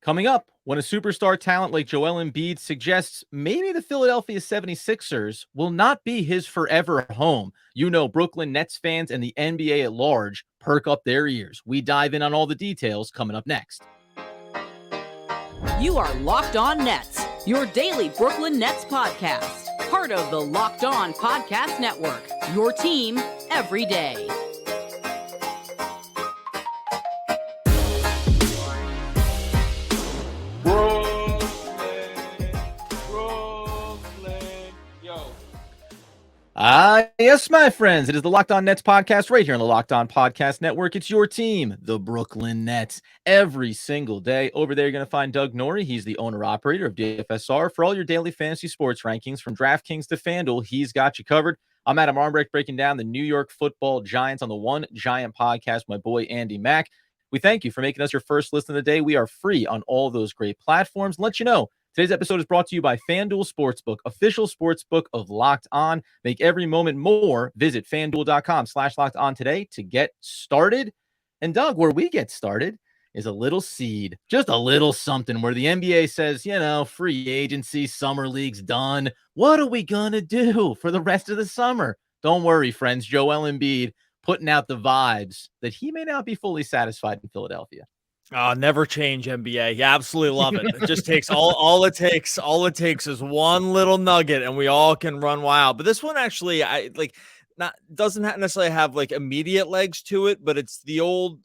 Coming up, when a superstar talent like Joel Embiid suggests maybe the Philadelphia 76ers will not be his forever home. You know, Brooklyn Nets fans and the NBA at large perk up their ears. We dive in on all the details coming up next. You are Locked On Nets, your daily Brooklyn Nets podcast. Part of the Locked On Podcast Network, your team every day. Yes, my friends. It is the Locked On Nets podcast right here on the Locked On Podcast Network. It's your team, the Brooklyn Nets, every single day. Over there, you're going to find Doug Norrie. He's the owner-operator of DFSR. For all your daily fantasy sports rankings from DraftKings to FanDuel, he's got you covered. I'm Adam Armbrecht breaking down the New York Football Giants on the One Giant podcast, my boy Andy Mack. We thank you for making us your first listen of the day. We are free on all those great platforms. Let you know, today's episode is brought to you by FanDuel Sportsbook, official sportsbook of Locked On. Make every moment more. Visit FanDuel.com/Locked On today to get started. And Doug, where we get started is a little seed, just a little something where the NBA says, you know, free agency, summer league's done. What are we going to do for the rest of the summer? Don't worry, friends. Joel Embiid putting out the vibes that he may not be fully satisfied in Philadelphia. Oh, never change NBA. Yeah, absolutely love it. It just takes all it takes is one little nugget and we all can run wild. But this one actually doesn't necessarily have like immediate legs to it, but it's the old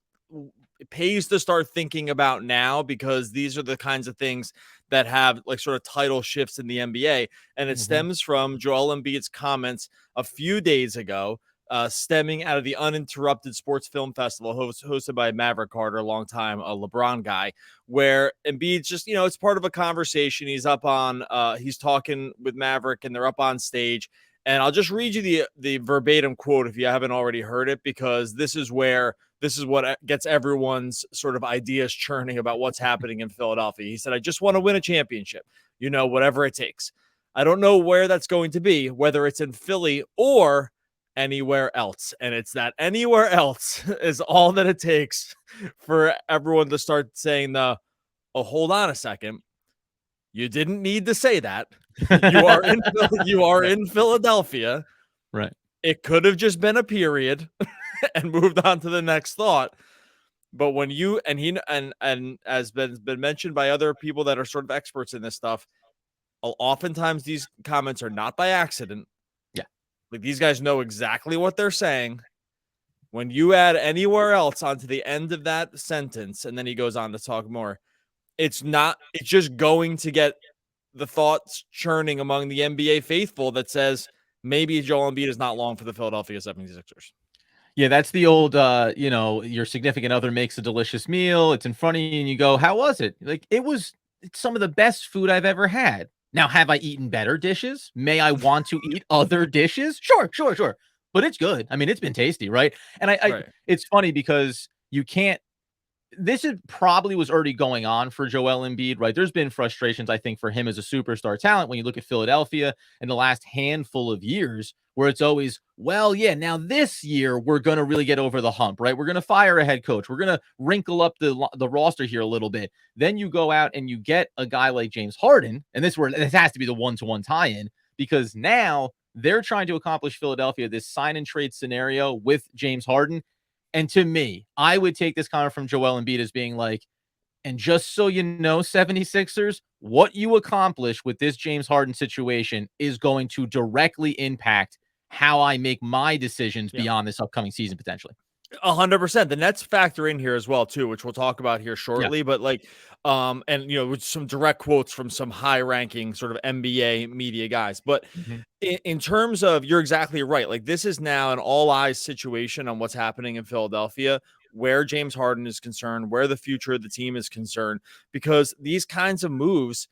it pays to start thinking about now because these are the kinds of things that have like sort of title shifts in the NBA. And it stems from Joel Embiid's comments a few days ago. Stemming out of the Uninterrupted Sports Film Festival hosted by Maverick Carter, a longtime LeBron guy, where Embiid's just, you know, it's part of a conversation. He's up on, he's talking with Maverick and they're up on stage. And I'll just read you the verbatim quote if you haven't already heard it, because this is what gets everyone's sort of ideas churning about what's happening in Philadelphia. He said, "I just want to win a championship, you know, whatever it takes. I don't know where that's going to be, whether it's in Philly or anywhere else." And it's that anywhere else is all that it takes for everyone to start saying hold on a second. You didn't need to say that. You are in Philadelphia. Right. It could have just been a period and moved on to the next thought. But when you and as been mentioned by other people that are sort of experts in this stuff, oftentimes these comments are not by accident. Like, these guys know exactly what they're saying. When you add anywhere else onto the end of that sentence, and then he goes on to talk more, it's just going to get the thoughts churning among the NBA faithful that says maybe Joel Embiid is not long for the Philadelphia 76ers. Yeah, that's the old, your significant other makes a delicious meal. It's in front of you and you go, how was it? Like, it's some of the best food I've ever had. Now, have I eaten better dishes? May I want to eat other dishes? Sure. But it's good. I mean, it's been tasty, right? And Right. It's funny because you can't, this probably was already going on for Joel Embiid, right? There's been frustrations, I think, for him as a superstar talent when you look at Philadelphia in the last handful of years, where it's always, well, yeah, now this year we're going to really get over the hump, right? We're going to fire a head coach. We're going to wrinkle up the roster here a little bit. Then you go out and you get a guy like James Harden, and this has to be the one-to-one tie-in, because now they're trying to accomplish Philadelphia this sign and trade scenario with James Harden. And to me, I would take this comment from Joel Embiid as being like, and just so you know, 76ers, what you accomplish with this James Harden situation is going to directly impact how I make my decisions beyond this upcoming season, potentially. 100%. The Nets factor in here as well, too, which we'll talk about here shortly. Yeah. But with some direct quotes from some high-ranking sort of NBA media guys. But in terms of, you're exactly right. Like, this is now an all-eyes situation on what's happening in Philadelphia, where James Harden is concerned, where the future of the team is concerned, because these kinds of moves,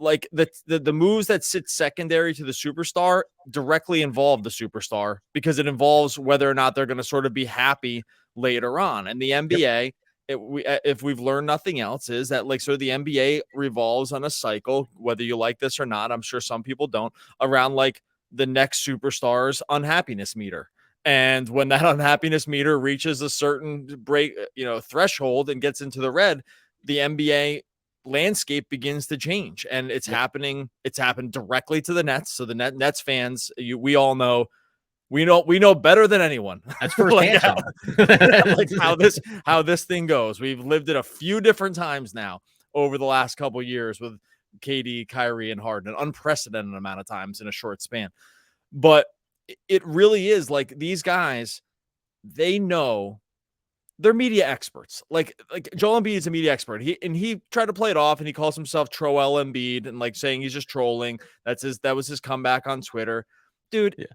like the moves that sit secondary to the superstar, directly involve the superstar, because it involves whether or not they're going to sort of be happy later on. And the NBA, if we've learned nothing else, is that like sort of the NBA revolves on a cycle, whether you like this or not. I'm sure some people don't, around like the next superstar's unhappiness meter. And when that unhappiness meter reaches a certain threshold and gets into the red, the NBA landscape begins to change, and it's happening. It's happened directly to the Nets. So the Nets fans, we all know, we know better than anyone. That's firsthand. like how this thing goes. We've lived it a few different times now over the last couple of years with KD, Kyrie, and Harden, an unprecedented amount of times in a short span. But it really is like these guys, they know. They're media experts. Like Joel Embiid is a media expert. He tried to play it off, and he calls himself Joel Embiid and like saying he's just trolling. That was his comeback on Twitter. Dude,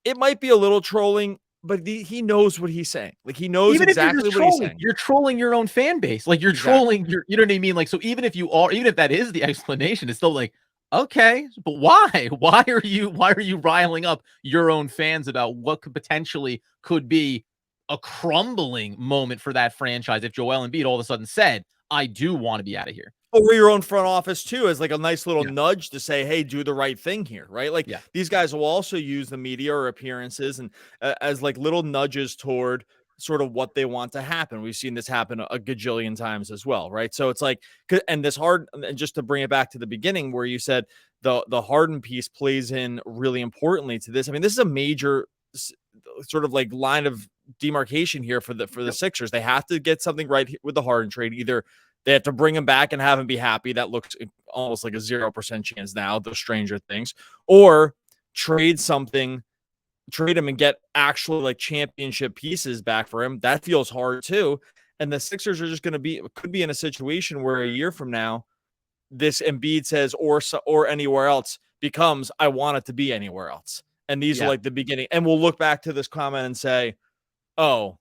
it might be a little trolling, but he knows what he's saying. Like he knows even exactly what he's saying. You're trolling your own fan base. Like you're trolling you know what I mean? Like, so even if that is the explanation, it's still like, okay, but why? Why are you riling up your own fans about what could be a crumbling moment for that franchise if Joel Embiid all of a sudden said, I do want to be out of here? Or your own front office too, as like a nice little nudge to say, hey, do the right thing here, right? Like these guys will also use the media or appearances and as like little nudges toward sort of what they want to happen. We've seen this happen a gajillion times as well, right? So it's like, and just to bring it back to the beginning where you said the Harden piece plays in really importantly to this. I mean, this is a major sort of like line of demarcation here for the Sixers. They have to get something right with the Harden trade. Either they have to bring him back and have him be happy. That looks almost like a 0% chance now, the stranger things, or trade him and get actual like championship pieces back for him. That feels hard too. And the Sixers are just could be in a situation where a year from now, this Embiid says, or anywhere else becomes, I want it to be anywhere else. And these are like the beginning. And we'll look back to this comment and say, oh,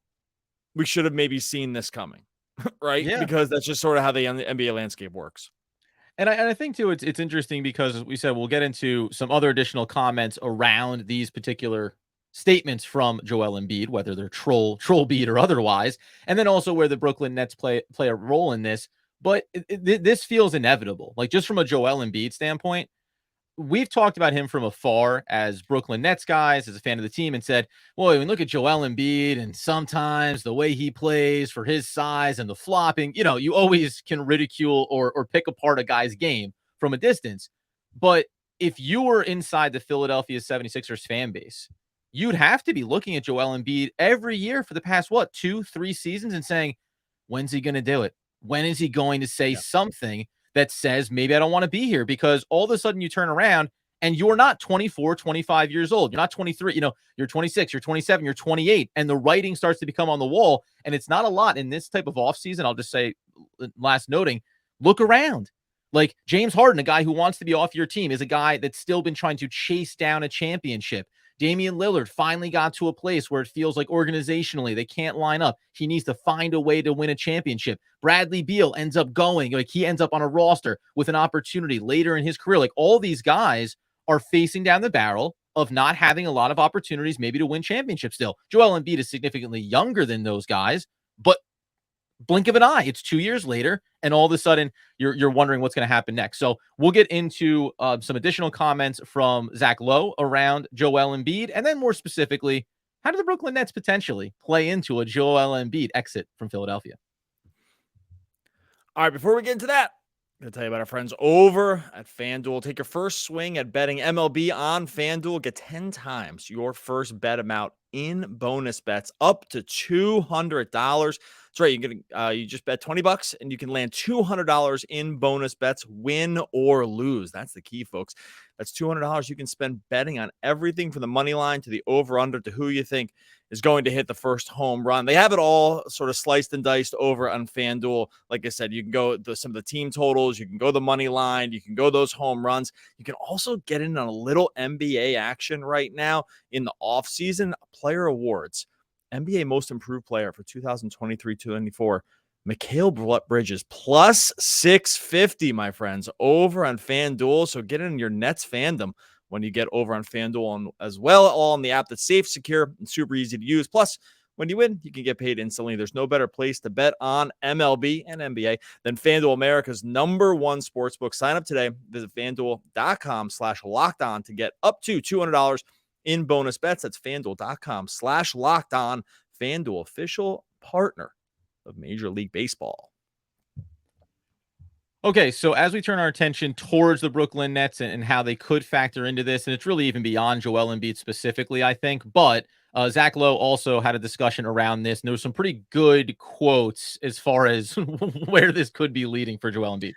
we should have maybe seen this coming, right? Yeah. Because that's just sort of how the NBA landscape works. And I think too, it's interesting because, as we said, we'll get into some other additional comments around these particular statements from Joel Embiid, whether they're troll beat or otherwise, and then also where the Brooklyn Nets play a role in this. But this feels inevitable. Like just from a Joel Embiid standpoint, we've talked about him from afar as Brooklyn Nets guys, as a fan of the team, and said, well, when we look at Joel Embiid and sometimes the way he plays for his size and the flopping, you always can ridicule or pick apart a guy's game from a distance. But if you were inside the Philadelphia 76ers fan base, you'd have to be looking at Joel Embiid every year for the past, 2-3 seasons and saying, when's he going to do it? When is he going to say something that says, maybe I don't want to be here? Because all of a sudden you turn around and you're not 24, 25 years old. You're not 23, you're 26, you're 27, you're 28. And the writing starts to become on the wall. And it's not a lot in this type of offseason. I'll just say, last noting, look around. Like James Harden, a guy who wants to be off your team, is a guy that's still been trying to chase down a championship. Damian Lillard finally got to a place where it feels like organizationally they can't line up. He needs to find a way to win a championship. Bradley Beal ends up he ends up on a roster with an opportunity later in his career. Like all these guys are facing down the barrel of not having a lot of opportunities maybe to win championships still. Joel Embiid is significantly younger than those guys, but blink of an eye, it's 2 years later, and all of a sudden you're wondering what's going to happen next. So we'll get into some additional comments from Zach Lowe around Joel Embiid, and then more specifically, how do the Brooklyn Nets potentially play into a Joel Embiid exit from Philadelphia? All right, before we get into that, I'm going to tell you about our friends over at FanDuel. Take your first swing at betting MLB on FanDuel. Get 10 times your first bet amount in bonus bets up to $200. That's right. You just bet $20 and you can land $200 in bonus bets, win or lose. That's the key, folks. That's $200 you can spend betting on everything from the money line to the over-under to who you think is going to hit the first home run. They have it all sort of sliced and diced over on FanDuel. Like I said, you can go some of the team totals, you can go the money line, you can go those home runs. You can also get in on a little NBA action right now in the offseason. Player awards. NBA Most Improved Player for 2023-24. Mikal Bridges plus 650, my friends, over on FanDuel. So get in your Nets fandom when you get over on FanDuel as well, all on the app that's safe, secure, and super easy to use. Plus, when you win, you can get paid instantly. There's no better place to bet on MLB and NBA than FanDuel, America's #1 sportsbook. Sign up today. Visit FanDuel.com/lockedon to get up to $200 in bonus bets. That's FanDuel.com/lockedon. FanDuel, official partner of Major League Baseball. Okay, so as we turn our attention towards the Brooklyn Nets and how they could factor into this, and it's really even beyond Joel Embiid specifically, I think, but Zach Lowe also had a discussion around this, and there was some pretty good quotes as far as where this could be leading for Joel Embiid.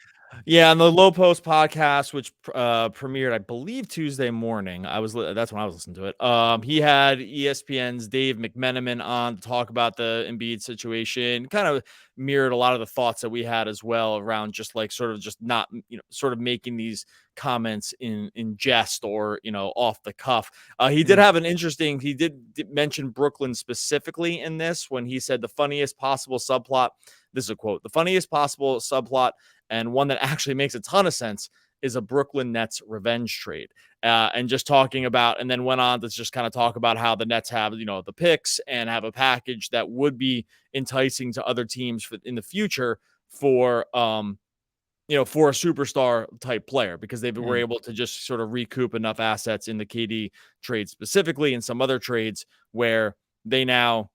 Yeah, on the Low Post podcast, which premiered, I believe, Tuesday morning. That's when I was listening to it. He had ESPN's Dave McMenamin on to talk about the Embiid situation. Kind of mirrored a lot of the thoughts that we had as well around just like sort of just not, sort of making these comments in jest or off the cuff. He did have an interesting. He did mention Brooklyn specifically in this when he said the funniest possible subplot. This is a quote: "The funniest possible subplot, and one that actually makes a ton of sense, is a Brooklyn Nets revenge trade." And just talking about, and then went on to just kind of talk about how the Nets have, the picks and have a package that would be enticing to other teams in the future for, for a superstar type player, because they were able to just sort of recoup enough assets in the KD trade specifically and some other trades where they now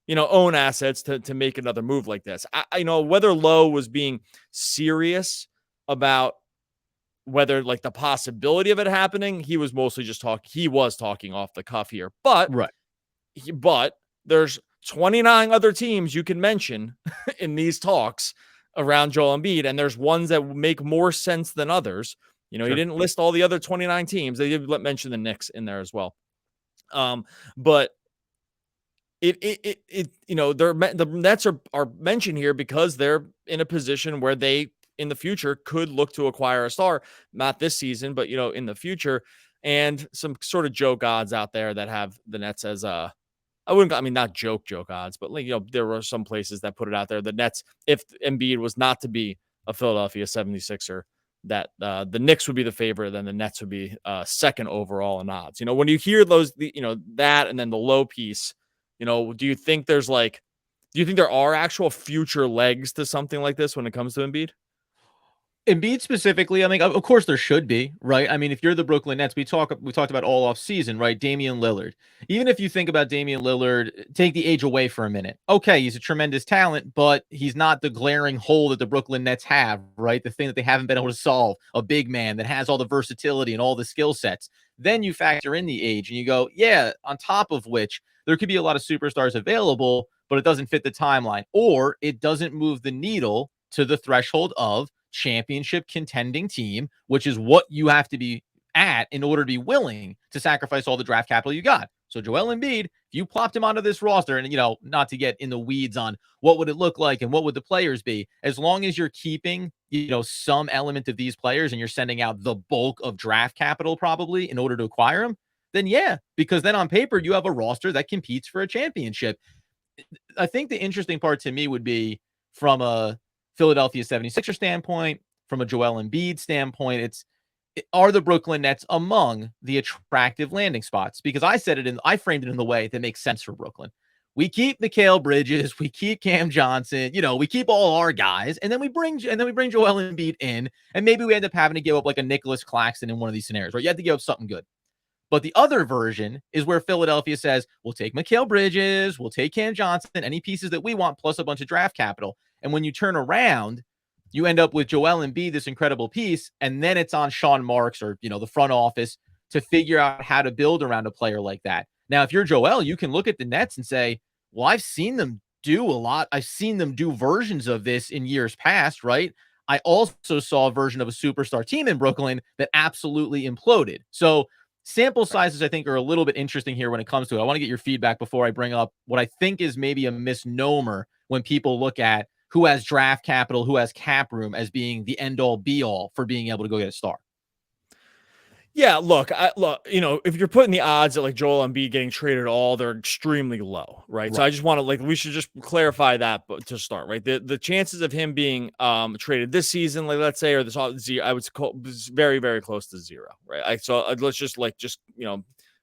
own assets to make another move like this. I know whether Lowe was being serious about whether like the possibility of it happening, he was mostly just talking off the cuff here. But Right. but there's 29 other teams you can mention in these talks around Joel Embiid, and there's ones that make more sense than others. He didn't list all the other 29 teams. They did mention the Knicks in there as well. But the Nets are mentioned here because they're in a position where they in the future could look to acquire a star, not this season, but in the future. And some sort of joke odds out there that have the Nets as not joke odds, but there were some places that put it out there. The Nets, if Embiid was not to be a Philadelphia 76er, that the Knicks would be the favorite, then the Nets would be second overall in odds. When you hear those, that, and then the Low piece, do you think there are actual future legs to something like this when it comes to Embiid? Embiid specifically, I mean, of course there should be, right? I mean, if you're the Brooklyn Nets, we talked about all off season, right? Damian Lillard. Even if you think about Damian Lillard, take the age away for a minute. Okay, he's a tremendous talent, but he's not the glaring hole that the Brooklyn Nets have, right? The thing that they haven't been able to solve, a big man that has all the versatility and all the skill sets. Then you factor in the age and you go, yeah, on top of which there could be a lot of superstars available, but it doesn't fit the timeline, or it doesn't move the needle to the threshold of championship contending team, which is what you have to be at in order to be willing to sacrifice all the draft capital you got. So Joel Embiid, if you plopped him onto this roster, and not to get in the weeds on what would it look like and what would the players be, as long as you're keeping some element of these players and you're sending out the bulk of draft capital probably in order to acquire them, then yeah, because then on paper you have a roster that competes for a championship. I think the interesting part to me would be from a Philadelphia 76er standpoint, from a Joel Embiid standpoint, are the Brooklyn Nets among the attractive landing spots? Because I framed it in the way that makes sense for Brooklyn. We keep Mikal Bridges, we keep Cam Johnson, we keep all our guys, and then we bring Joel Embiid in, and maybe we end up having to give up like a Nicholas Claxton in one of these scenarios, right? You have to give up something good. But the other version is where Philadelphia says, we'll take Mikal Bridges, we'll take Cam Johnson, any pieces that we want, plus a bunch of draft capital. And when you turn around, you end up with Joel Embiid, this incredible piece, and then it's on Sean Marks or, the front office to figure out how to build around a player like that. Now, if you're Joel, you can look at the Nets and say, well, I've seen them do a lot. I've seen them do versions of this in years past, right? I also saw a version of a superstar team in Brooklyn that absolutely imploded. So sample sizes, I think, are a little bit interesting here when it comes to it. I want to get your feedback before I bring up what I think is maybe a misnomer when people look at who has draft capital, who has cap room as being the end all be all for being able to go get a star. Yeah, look, if you're putting the odds at like Joel Embiid getting traded at all, they're extremely low, right? So I just want to we should just clarify that to start, right? The chances of him being traded this season, like let's say, or this year, I would call very, very close to zero, right? So let's just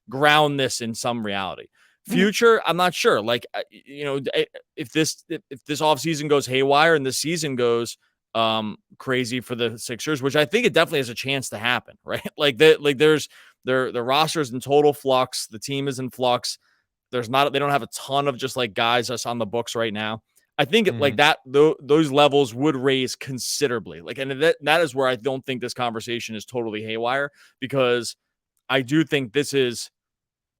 ground this in some reality. Future, I'm not sure. If this offseason goes haywire and the season goes crazy for the Sixers, which I think it definitely has a chance to happen, right? There's their roster's in total flux. The team is in flux. They don't have a ton of just like guys that's on the books right now. I think like that, those levels would raise considerably. Like, and that is where I don't think this conversation is totally haywire, because I do think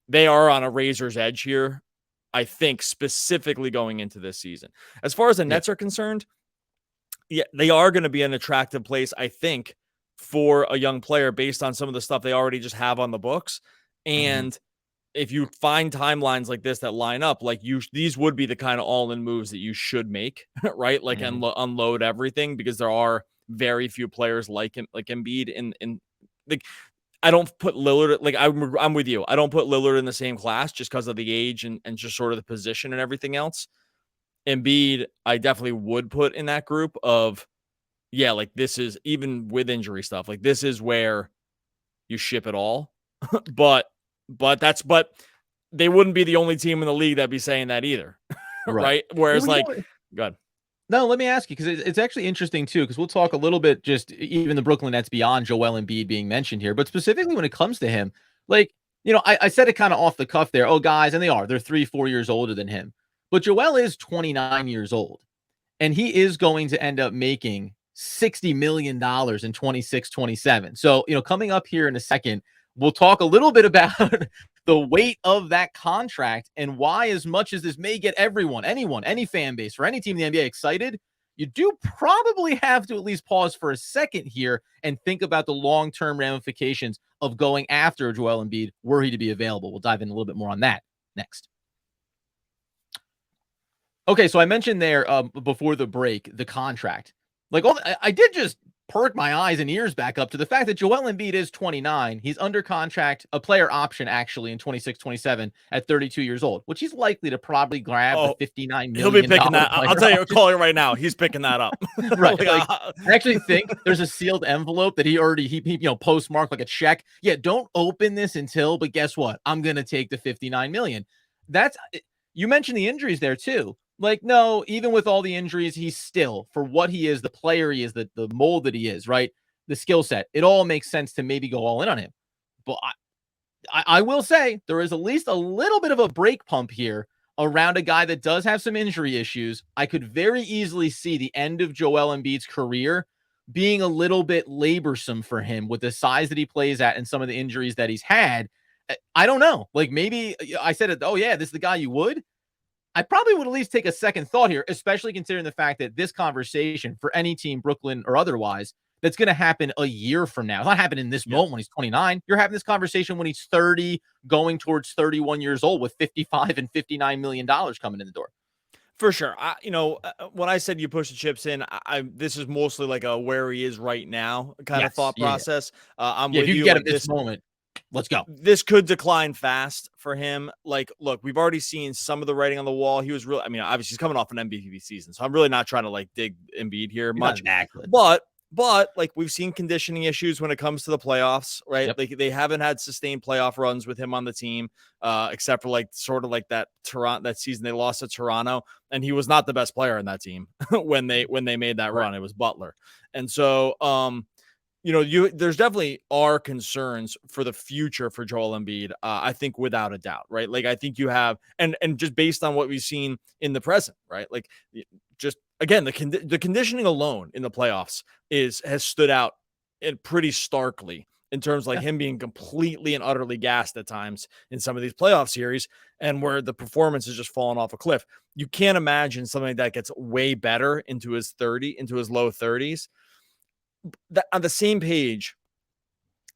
they are on a razor's edge here. I think specifically going into this season, as far as the Nets are concerned, yeah, they are going to be an attractive place, I think, for a young player based on some of the stuff they already just have on the books. And if you find timelines like this that line up, like these would be the kind of all-in moves that you should make, right? Like unload everything, because there are very few players like him, like Embiid in like, I don't put Lillard, like I'm with you. I don't put Lillard in the same class just because of the age and just sort of the position and everything else. Embiid, I definitely would put in that group of, yeah, like this is, even with injury stuff, like this is where you ship it all. but they wouldn't be the only team in the league that'd be saying that either. Right. Whereas go ahead. No, let me ask you, because it's actually interesting too, because we'll talk a little bit just even the Brooklyn Nets beyond Joel Embiid being mentioned here, but specifically when it comes to him, like, I said it kind of off the cuff there. Oh, guys, and they're 3-4 years older than him. But Joel is 29 years old, and he is going to end up making $60 million in 26-27. So, coming up here in a second, we'll talk a little bit about the weight of that contract and why, as much as this may get any fan base or any team in the NBA excited, you do probably have to at least pause for a second here and think about the long-term ramifications of going after Joel Embiid were he to be available. We'll dive in a little bit more on that next. Okay, so I mentioned there before the break, the contract. Like, I did just perk my eyes and ears back up to the fact that Joel Embiid is 29. He's under contract, a player option actually in 26-27 at 32 years old, which he's likely to probably grab the $59 million. He'll be picking that. I'll tell you, call it right now. He's picking that up. Right. Like, I actually think there's a sealed envelope that he postmarked, like a check. Yeah, don't open this until, but guess what? I'm going to take the $59 million. You mentioned the injuries there too. Like, no, even with all the injuries, he's still, for what he is, the player he is, the mold that he is, right? The skill set, it all makes sense to maybe go all in on him. But I will say there is at least a little bit of a brake pump here around a guy that does have some injury issues. I could very easily see the end of Joel Embiid's career being a little bit laborsome for him with the size that he plays at and some of the injuries that he's had. I don't know. Like, maybe I said it. Oh, yeah, this is the guy you would. I probably would at least take a second thought here, especially considering the fact that this conversation for any team, Brooklyn or otherwise, that's going to happen a year from now. It's not happening in this moment when he's 29. You're having this conversation when he's 30, going towards 31 years old with $55 and $59 million coming in the door. For sure. When I said you push the chips in, this is mostly like a where he is right now kind of thought process. I'm with if you get him this moment, let's go. This could decline fast for him. Like, look, we've already seen some of the writing on the wall. He was really, obviously he's coming off an MVP season, so I'm really not trying to like dig Embiid here much. But like, we've seen conditioning issues when it comes to the playoffs, right? Yep. Like, they haven't had sustained playoff runs with him on the team, except for like sort of like that season they lost to Toronto, and he was not the best player in that team when they made that run. It was Butler, and so there's definitely are concerns for the future for Joel Embiid. I think without a doubt, right? Like, I think you have, and just based on what we've seen in the present, right? Like, just again, the conditioning alone in the playoffs has stood out pretty starkly in terms of like him being completely and utterly gassed at times in some of these playoff series, and where the performance has just fallen off a cliff. You can't imagine something like that gets way better into his low 30s. On the same page,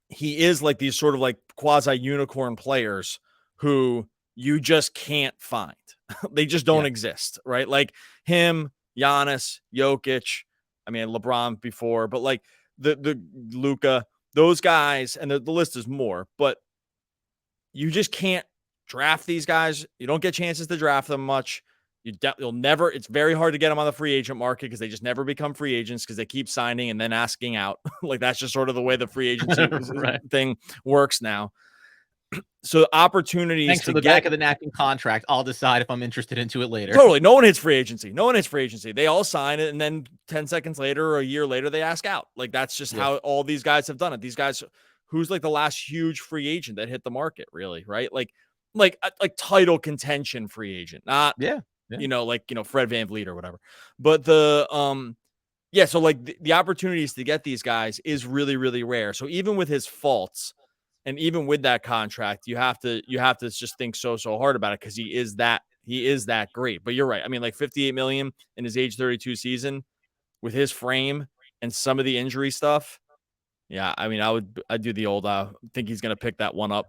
he is like these sort of like quasi unicorn players who you just can't find. They just don't exist, right? Like him, Giannis, Jokic, LeBron before, but like the Luka, those guys, and the list is more, but you just can't draft these guys. You don't get chances to draft them much. You'll never, it's very hard to get them on the free agent market because they just never become free agents because they keep signing and then asking out. Like, that's just sort of the way the free agency thing works now. So opportunities. Thanks for the back of the napkin contract. I'll decide if I'm interested into it later. Totally. No one hits free agency. They all sign it, and then 10 seconds later or a year later, they ask out. Like, that's just how all these guys have done it. These guys, who's like the last huge free agent that hit the market, really, right? Like title contention free agent, not you know, like, you know, Fred VanVleet or whatever. But yeah, so like the opportunities to get these guys is really, really rare. So even with his faults and even with that contract, you have to just think so hard about it because he is that great. But you're right. I mean, like 58 million in his age 32 season with his frame and some of the injury stuff. Yeah, I mean, I'd do the old think he's gonna pick that one up.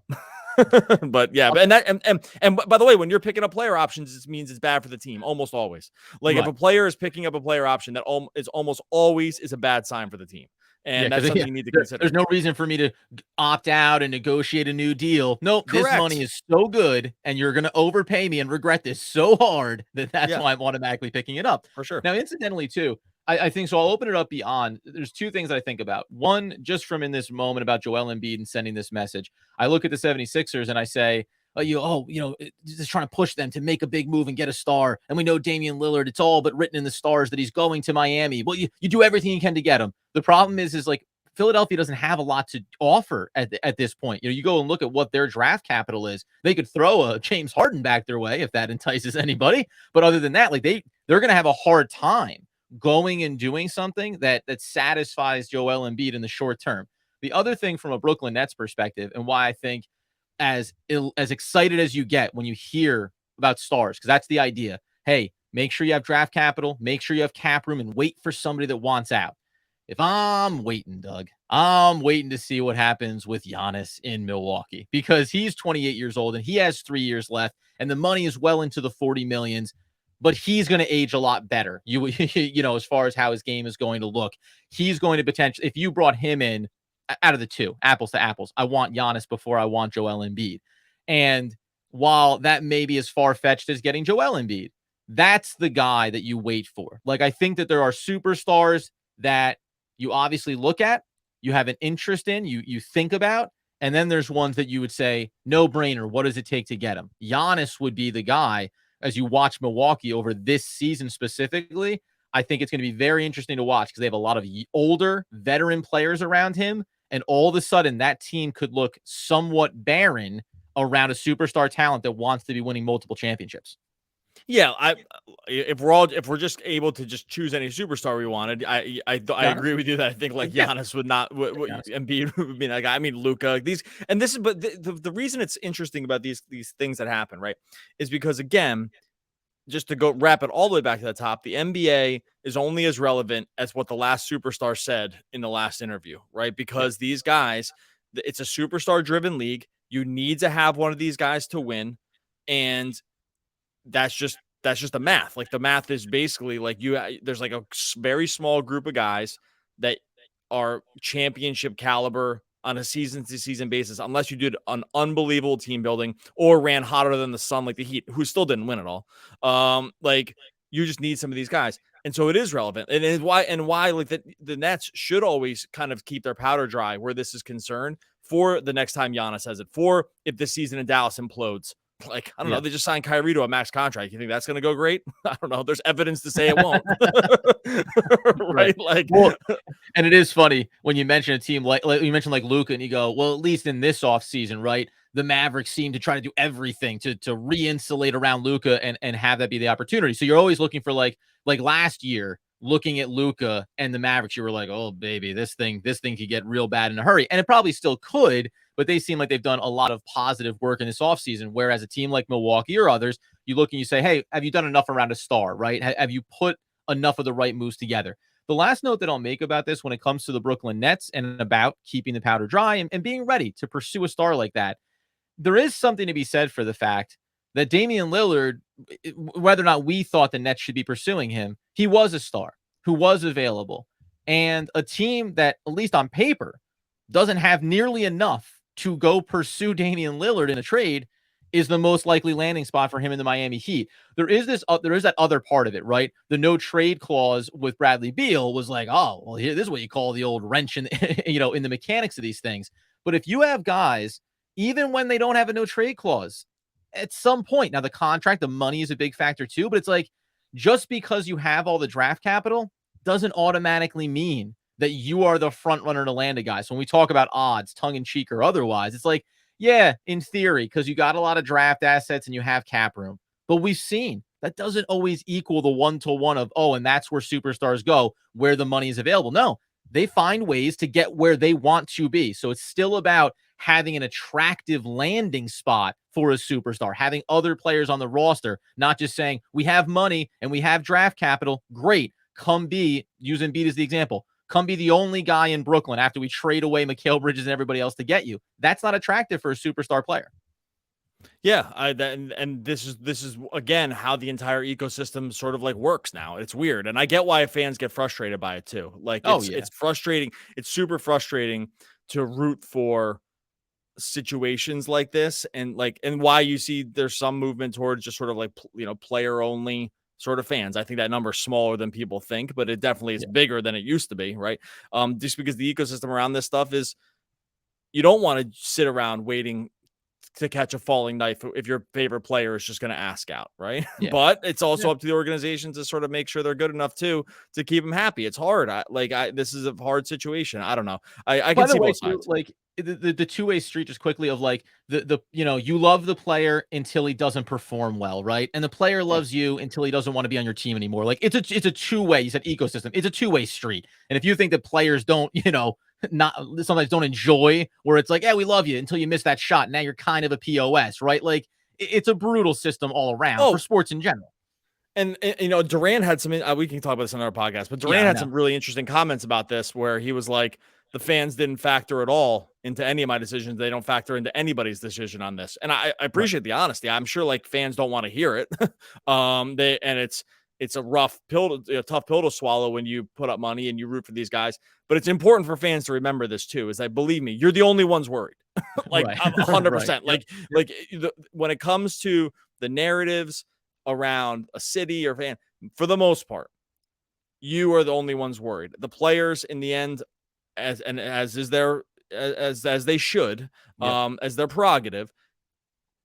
But yeah, but and by the way, when you're picking up player options, it means it's bad for the team almost always. Like if a player is picking up a player option, that is almost always is a bad sign for the team, and that's something you need to consider. There's no reason for me to opt out and negotiate a new deal. Nope, Correct. This money is so good, and you're gonna overpay me and regret this so hard that's why I'm automatically picking it up. For sure. Now, incidentally, too, I think so. I'll open it up beyond. There's two things I think about. One, just from in this moment about Joel Embiid and sending this message, I look at the 76ers and I say, just trying to push them to make a big move and get a star. And we know Damian Lillard, it's all but written in the stars that he's going to Miami. Well, you do everything you can to get him. The problem is like Philadelphia doesn't have a lot to offer at this point. You go and look at what their draft capital is. They could throw a James Harden back their way if that entices anybody. But other than that, like they're going to have a hard time going and doing something that satisfies Joel Embiid in the short term. The other thing from a Brooklyn Nets perspective, and why I think as excited as you get when you hear about stars, because that's the idea. Hey, make sure you have draft capital, make sure you have cap room, and wait for somebody that wants out. If I'm waiting, Doug, I'm waiting to see what happens with Giannis in Milwaukee, because he's 28 years old and he has 3 years left, and the money is well into the 40 millions. But he's going to age a lot better. As far as how his game is going to look, he's going to potentially, if you brought him in out of the two, apples to apples, I want Giannis before I want Joel Embiid. And while that may be as far-fetched as getting Joel Embiid, that's the guy that you wait for. Like, I think that there are superstars that you obviously look at, you have an interest in, you think about, and then there's ones that you would say, no brainer. What does it take to get him? Giannis would be the guy. As you watch Milwaukee over this season specifically, I think it's going to be very interesting to watch because they have a lot of older veteran players around him. And all of a sudden that team could look somewhat barren around a superstar talent that wants to be winning multiple championships. Yeah, if we're just able to just choose any superstar we wanted, I agree with you that I think like Giannis would not, Embiid would be that guy. I mean, Luka, but the reason it's interesting about these things that happen, right, is because again, just to go wrap it all the way back to the top, the NBA is only as relevant as what the last superstar said in the last interview, right? Because these guys, it's a superstar driven league. You need to have one of these guys to win, and that's just the math. Like the math is basically like there's like a very small group of guys that are championship caliber on a season to season basis, unless you did an unbelievable team building or ran hotter than the sun, like the Heat, who still didn't win at all. Like you just need some of these guys. And so it is relevant. And why like the Nets should always kind of keep their powder dry where this is concerned for the next time Giannis has it, for if this season in Dallas implodes. Like, I don't know. They just signed Kyrie to a max contract. You think that's going to go great? I don't know. There's evidence to say it won't. Right? Like, well, and it is funny when you mention a team like you mentioned like Luka, and you go, well, at least in this offseason, right? The Mavericks seem to try to do everything to re-insulate around Luka and have that be the opportunity. So you're always looking for like last year, looking at Luka and the Mavericks, you were like, oh baby, this thing could get real bad in a hurry. And it probably still could, but they seem like they've done a lot of positive work in this offseason. Whereas a team like Milwaukee or others, you look and you say, hey, have you done enough around a star, right? Have you put enough of the right moves together? The last note that I'll make about this when it comes to the Brooklyn Nets and about keeping the powder dry and being ready to pursue a star like that, there is something to be said for the fact that Damian Lillard, whether or not we thought the Nets should be pursuing him, he was a star who was available. And a team that, at least on paper, doesn't have nearly enough to go pursue Damian Lillard in a trade is the most likely landing spot for him in the Miami Heat. There is that other part of it, right? The no trade clause with Bradley Beal was like, oh, well, this is what you call the old wrench in, in the mechanics of these things. But if you have guys, even when they don't have a no trade clause, at some point, now the contract, the money is a big factor too, but it's like, just because you have all the draft capital doesn't automatically mean that you are the front runner to land a guy. So when we talk about odds, tongue in cheek or otherwise, it's like, yeah, in theory, because you got a lot of draft assets and you have cap room. But we've seen that doesn't always equal the one-to-one of, oh, and that's where superstars go, where the money is available. No, they find ways to get where they want to be. So it's still about having an attractive landing spot for a superstar, having other players on the roster, not just saying, we have money and we have draft capital. Great. Come be, use Embiid as the example, come be the only guy in Brooklyn after we trade away Mikal Bridges and everybody else to get you. That's not attractive for a superstar player. Yeah, and this is again how the entire ecosystem sort of like works now. It's weird, and I get why fans get frustrated by it too. Like, it's frustrating. It's super frustrating to root for situations like this, and why you see there's some movement towards just sort of like player only sort of fans. I think that number's smaller than people think, but it definitely is bigger than it used to be, right? Just because the ecosystem around this stuff is, you don't want to sit around waiting to catch a falling knife if your favorite player is just going to ask out, right? Yeah. But it's also up to the organization to sort of make sure they're good enough to keep them happy. It's hard. This is a hard situation. I don't know. I can see both sides. Like the two-way street, just quickly, of like you love the player until he doesn't perform well, right? And the player loves you until he doesn't want to be on your team anymore. Like, it's a two-way. You said ecosystem. It's a two-way street. And if you think that players don't, not sometimes don't enjoy, where it's like, yeah, we love you until you miss that shot, now you're kind of a POS, right? Like, it's a brutal system all around for sports in general. And Durant had some, we can talk about this on our podcast, but Durant had some really interesting comments about this, where he was like, the fans didn't factor at all into any of my decisions. They don't factor into anybody's decision on this. And I appreciate the honesty. I'm sure like fans don't want to hear it. It's a tough pill to swallow when you put up money and you root for these guys. But it's important for fans to remember this too, is that, believe me, you're the only ones worried. I'm 100%. Right. When it comes to the narratives around a city or fan, for the most part, you are the only ones worried. The players in the end, as they should, as their prerogative,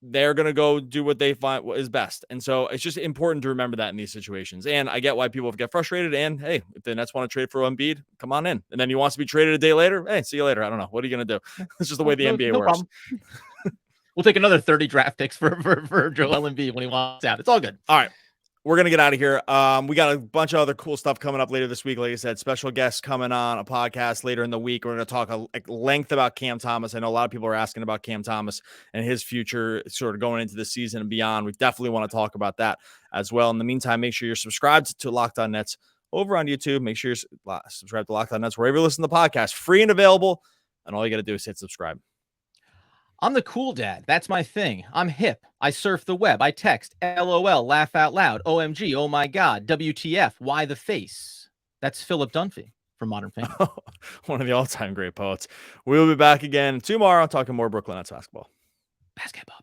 they're going to go do what they find is best. And so it's just important to remember that in these situations. And I get why people get frustrated. And hey, if the Nets want to trade for Embiid, come on in. And then he wants to be traded a day later. Hey, see you later. I don't know. What are you going to do? It's just the way the NBA works. We'll take another 30 draft picks for Joel Embiid when he wants out. It's all good. All right. We're going to get out of here. We got a bunch of other cool stuff coming up later this week. Like I said, special guests coming on a podcast later in the week. We're going to talk at length about Cam Thomas. I know a lot of people are asking about Cam Thomas and his future sort of going into the season and beyond. We definitely want to talk about that as well. In the meantime, make sure you're subscribed to Locked On Nets over on YouTube. Make sure you're subscribed to Locked On Nets wherever you listen to the podcast. Free and available. And all you got to do is hit subscribe. I'm the cool dad. That's my thing. I'm hip. I surf the web. I text, LOL, laugh out loud, OMG, oh my God, WTF, why the face? That's Philip Dunphy from Modern Family. One of the all-time great poets. We'll be back again tomorrow talking more Brooklyn Nets basketball. Basketball.